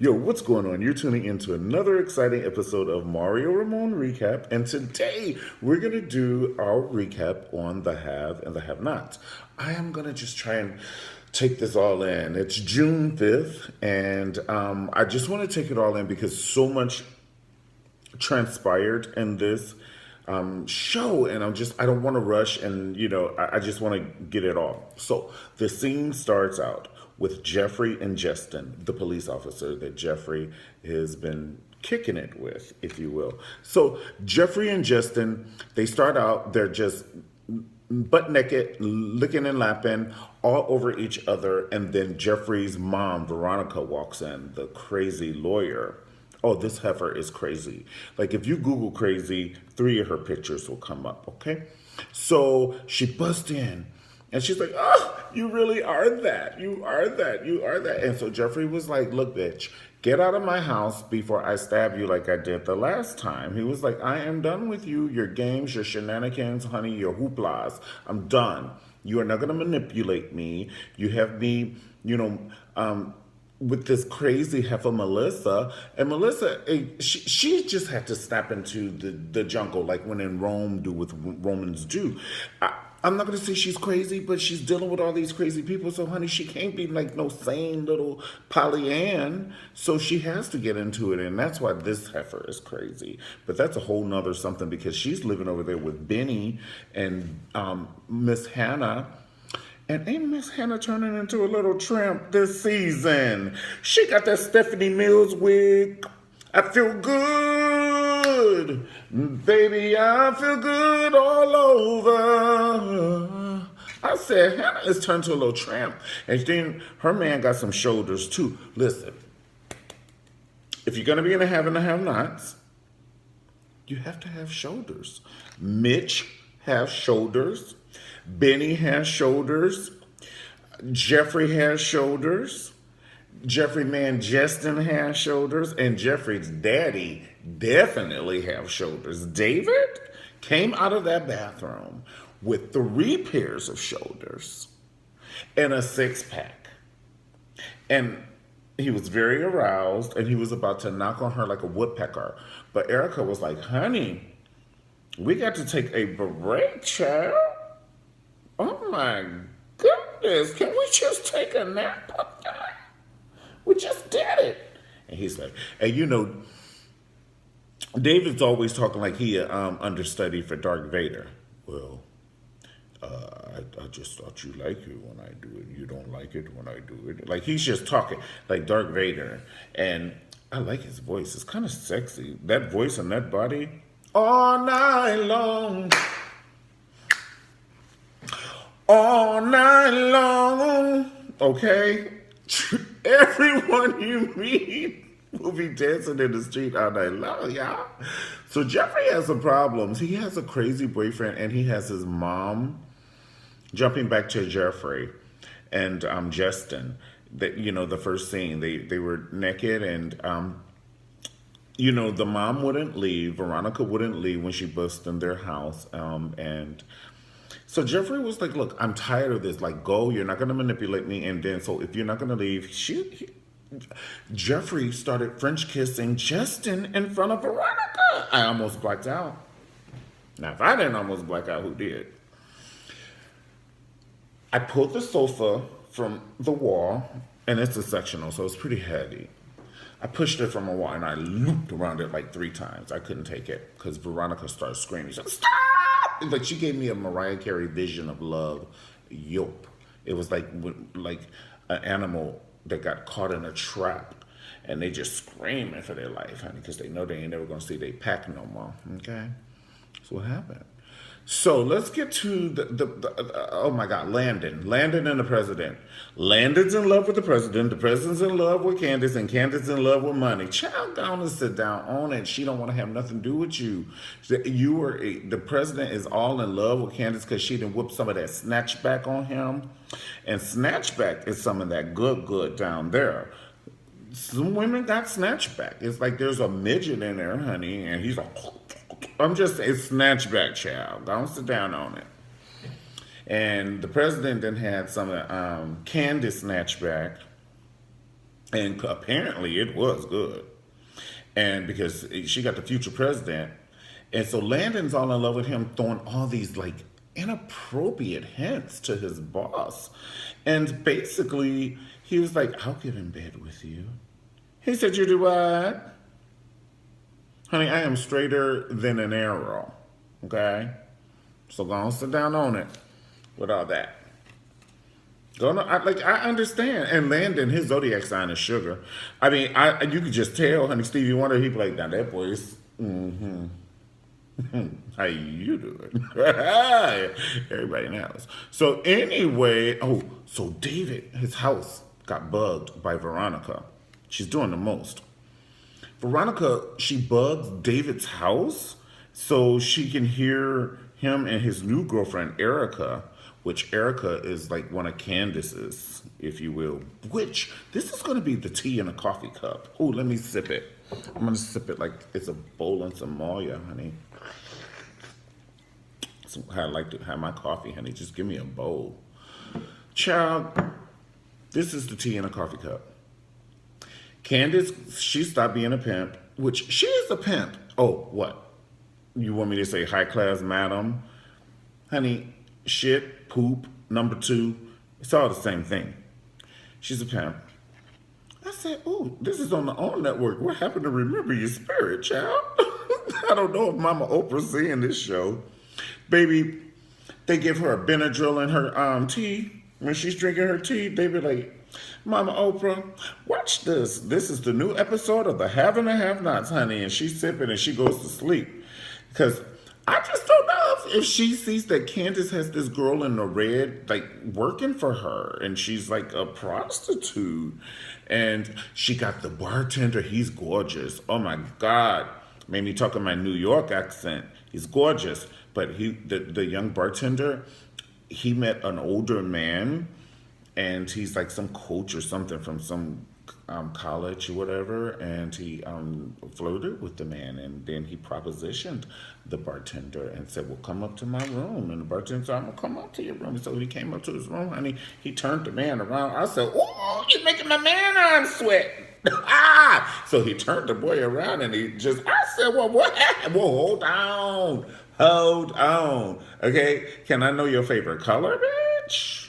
Yo, what's going on? You're tuning into another exciting episode of Mario Ramone Recap, and today we're going to do our recap on the have and the have nots. I am going to just try and take this all in. It's June 5th, and I just want to take it all in because so much transpired in this show, and I don't want to rush, and I just want to get it all. So the scene starts out with Jeffrey and Justin, the police officer that Jeffrey has been kicking it with, if you will. So Jeffrey and Justin, they start out, they're just butt naked, licking and lapping all over each other, and then Jeffrey's mom, Veronica, walks in, the crazy lawyer. Oh, this heifer is crazy. Like, if you Google crazy, 3 of her pictures will come up, okay? So she busts in, and she's like, oh, you really are that. You are that. You are that. And so Jeffrey was like, look, bitch, get out of my house before I stab you like I did the last time. He was like, I am done with you, your games, your shenanigans, honey, your hooplas. I'm done. You are not going to manipulate me. You have me, with this crazy heifer Melissa, and Melissa, she just had to snap into the jungle like when in Rome do what Romans do. I'm not gonna say she's crazy, but she's dealing with all these crazy people. So, honey, she can't be like no sane little Pollyann. So she has to get into it, and that's why this heifer is crazy. But that's a whole nother something because she's living over there with Benny and Miss Hannah. And ain't Miss Hannah turning into a little tramp this season? She got that Stephanie Mills wig. I feel good. Baby, I feel good all over. I said, Hannah is turned to a little tramp. And then her man got some shoulders too. Listen, if you're going to be in a have and a have nots, you have to have shoulders. Mitch has shoulders. Benny has shoulders. Jeffrey has shoulders. Jeffrey man Justin has shoulders. And Jeffrey's daddy definitely have shoulders. David came out of that bathroom with 3 pairs of shoulders and a 6-pack. And he was very aroused and he was about to knock on her like a woodpecker. But Erika was like, honey, we got to take a break, child. Oh my goodness, can we just take a nap up there? We just did it. And he's like, and David's always talking like he understudy for Darth Vader. Well, I just thought you like it when I do it. You don't like it when I do it. Like he's just talking like Darth Vader. And I like his voice. It's kind of sexy. That voice and that body. All night long. All night long, okay? Everyone you meet will be dancing in the street all night long, y'all. So Jeffrey has some problems. He has a crazy boyfriend, and he has his mom. Jumping back to Jeffrey and Justin, the first scene, they were naked, and the mom wouldn't leave. Veronica wouldn't leave when she busted in their house, and so Jeffrey was like, look, I'm tired of this. Like, go, you're not going to manipulate me. And then, so if you're not going to leave, Jeffrey started French kissing Justin in front of Veronica. I almost blacked out. Now, if I didn't almost black out, who did? I pulled the sofa from the wall, and it's a sectional, so it's pretty heavy. I pushed it from a wall, and I looped around it like 3 times. I couldn't take it because Veronica started screaming. She said, stop! Like she gave me a Mariah Carey vision of love. Yelp. It was like an animal that got caught in a trap, and they just screaming for their life, honey, because they know they ain't never gonna see their pack no more. Okay, so what happened? So let's get to the oh my God, Landon and the president. Landon's in love with the president's in love with Candace, and Candace in love with money. Child, down and sit down on it. She don't want to have nothing to do with you. The president is all in love with Candace because she done whipped some of that snatchback on him. And snatchback is some of that good down there. Some women got snatchback. It's like there's a midget in there, honey, and he's like, it's snatchback, child. Don't sit down on it. And the president then had some of Candace snatchback. And apparently it was good. And because she got the future president. And so Landon's all in love with him, throwing all these like inappropriate hints to his boss. And basically, he was like, I'll get in bed with you. He said, you do what? Honey, I am straighter than an arrow. Okay? So go on, sit down on it with all that. I understand. And Landon, his zodiac sign is sugar. I mean, you could just tell, honey, Stevie Wonder, he'd be like, now that voice, how you doing? Everybody knows. So anyway, so David, his house got bugged by Veronica. She's doing the most. Veronica, she bugs David's house so she can hear him and his new girlfriend, Erika, which Erika is like one of Candace's, if you will. Which, this is going to be the tea in a coffee cup. Oh, let me sip it. I'm going to sip it like it's a bowl and some Maya, honey. So I like to have my coffee, honey. Just give me a bowl. Child, this is the tea in a coffee cup. Candace, she stopped being a pimp, which she is a pimp. Oh, what? You want me to say high class madam? Honey, shit, poop, number 2, it's all the same thing. She's a pimp. I said, oh, this is on the OWN network. What happened to Remember Your Spirit, child? I don't know if Mama Oprah's seeing this show. Baby, they give her a Benadryl in her tea. When she's drinking her tea, they be like, Mama Oprah, watch this. This is the new episode of the Have and the Have-Nots, honey. And she's sipping and she goes to sleep. Because I just don't know if she sees that Candace has this girl in the red, like, working for her. And she's like a prostitute. And she got the bartender. He's gorgeous. Oh, my God. Made me talk in my New York accent. He's gorgeous. But the young bartender, he met an older man. And he's like some coach or something from some college or whatever. And he flirted with the man. And then he propositioned the bartender and said, well, come up to my room. And the bartender said, I'm going to come up to your room. So he came up to his room, honey. He turned the man around. I said, oh, you're making my man arm sweat. So he turned the boy around and I said, well, what happened? Well, hold on. Hold on. Okay? Can I know your favorite color, bitch?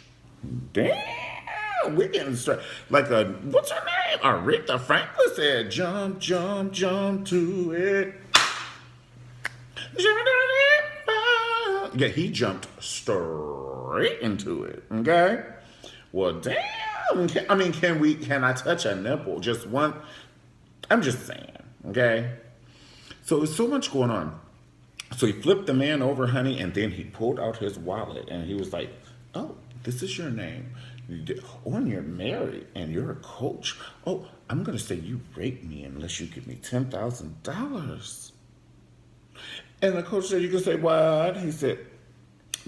Damn, we getting straight. Like what's her name? Aretha Franklin said, jump, jump, jump to it. Yeah, he jumped straight into it. Okay? Well, damn. Can I touch a nipple? Just one? I'm just saying. Okay? So there's so much going on. So he flipped the man over, honey, and then he pulled out his wallet and he was like, oh, this is your name. Oh, and you're married and you're a coach. Oh, I'm going to say you raped me unless you give me $10,000. And the coach said, you can say what? He said,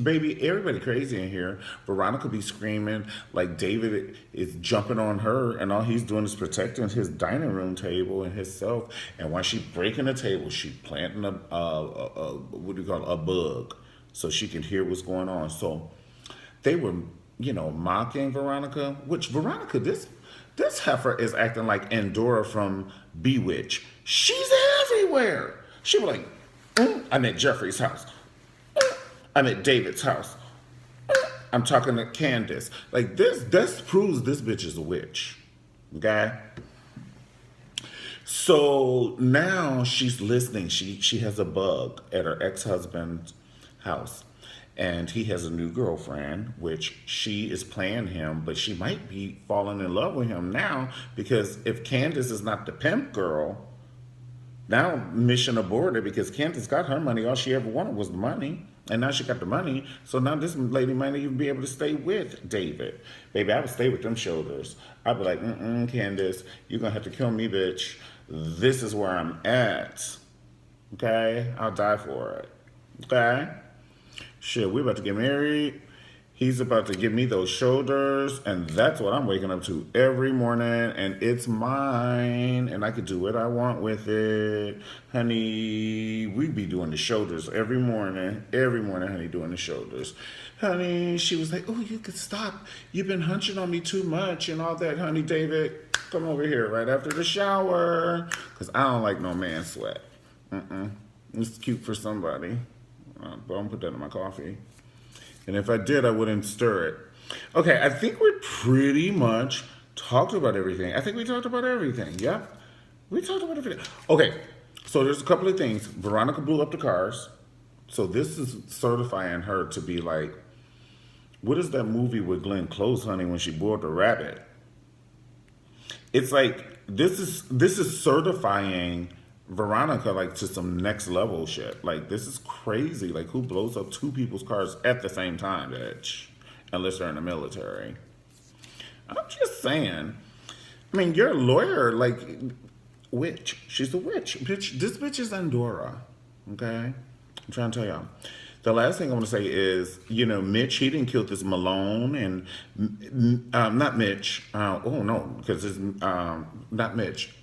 baby, everybody crazy in here. Veronica be screaming like David is jumping on her and all he's doing is protecting his dining room table and himself. And while she breaking the table, she planting a bug so she can hear what's going on. So they were, mocking Veronica, which Veronica, this heifer is acting like Endora from Bewitched. She's everywhere. She was like, I'm at Jeffrey's house. I'm at David's house. I'm talking to Candace. Like this proves this bitch is a witch. Okay? So now she's listening. She has a bug at her ex-husband's house. And he has a new girlfriend, which she is playing him, but she might be falling in love with him now because if Candace is not the pimp girl, now mission aborted because Candace got her money. All she ever wanted was the money. And now she got the money. So now this lady might not even be able to stay with David. Baby, I would stay with them shoulders. I'd be like, Candace, you're going to have to kill me, bitch. This is where I'm at. Okay? I'll die for it. Okay? Shit, we're about to get married. He's about to give me those shoulders, and that's what I'm waking up to every morning, and it's mine, and I could do what I want with it. Honey, we be doing the shoulders every morning, honey, doing the shoulders. Honey, she was like, oh, you could stop. You've been hunching on me too much and all that, honey, David. come over here right after the shower. Because I don't like no man sweat. It's cute for somebody. But I don't put that in my coffee. And if I did, I wouldn't stir it. Okay, I think we pretty much talked about everything. I think we talked about everything. Yep. We talked about everything. Okay, so there's a couple of things. Veronica blew up the cars. So this is certifying her to be like, what is that movie with Glenn Close, honey, when she blew up the rabbit? It's like, this is certifying Veronica like to some next level shit. Like, this is crazy. Like, who blows up two people's cars at the same time, bitch? Unless they're in the military. I'm just saying. I mean, you're a lawyer, like, witch. She's a witch. Bitch, this bitch is Andorra. Okay? I'm trying to tell y'all. The last thing I want to say is, you know, Mitch, he didn't kill this Malone, and not Mitch. Oh no, because it's not Mitch.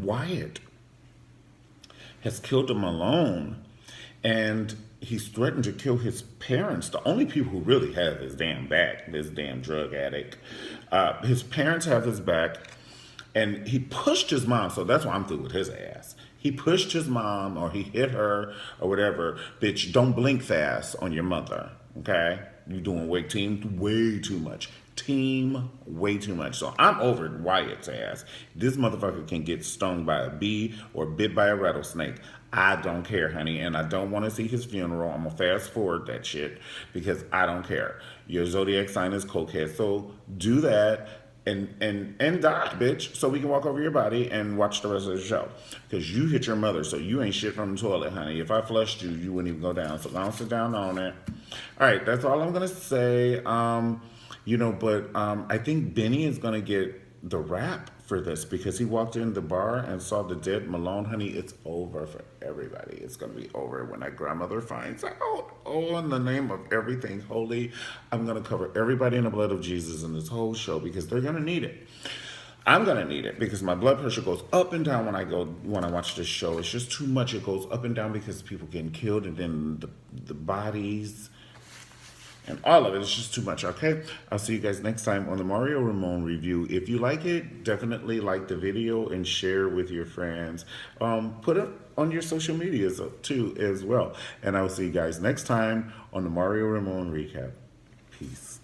Wyatt has killed a Malone, and he's threatened to kill his parents. The only people who really have his damn back, this damn drug addict. His parents have his back, and he pushed his mom. So that's why I'm through with his ass. He pushed his mom, or he hit her, or whatever. Bitch, don't blink fast on your mother, okay? You doing way too much. Team, way too much. So I'm over Wyatt's ass. This motherfucker can get stung by a bee or bit by a rattlesnake. I don't care, honey, and I don't want to see his funeral. I'm gonna fast forward that shit because I don't care. Your zodiac sign is cokehead, so do that. And die, bitch, so we can walk over your body and watch the rest of the show. Because you hit your mother, so you ain't shit from the toilet, honey. If I flushed you, you wouldn't even go down. So don't sit down on it. All right, that's all I'm going to say. I think Benny is going to get the rap for this because he walked in the bar and saw the dead Malone, honey. It's over for everybody. It's going to be over when that grandmother finds out. Oh, in the name of everything holy, I'm going to cover everybody in the blood of Jesus in this whole show because they're going to need it. I'm going to need it because my blood pressure goes up and down when I watch this show. It's just too much. It goes up and down because people getting killed and then the bodies and all of it. It's just too much, okay? I'll see you guys next time on the Mario Ramone review. If you like it, definitely like the video and share with your friends. Put it on your social medias too as well. And I will see you guys next time on the Mario Ramone recap. Peace.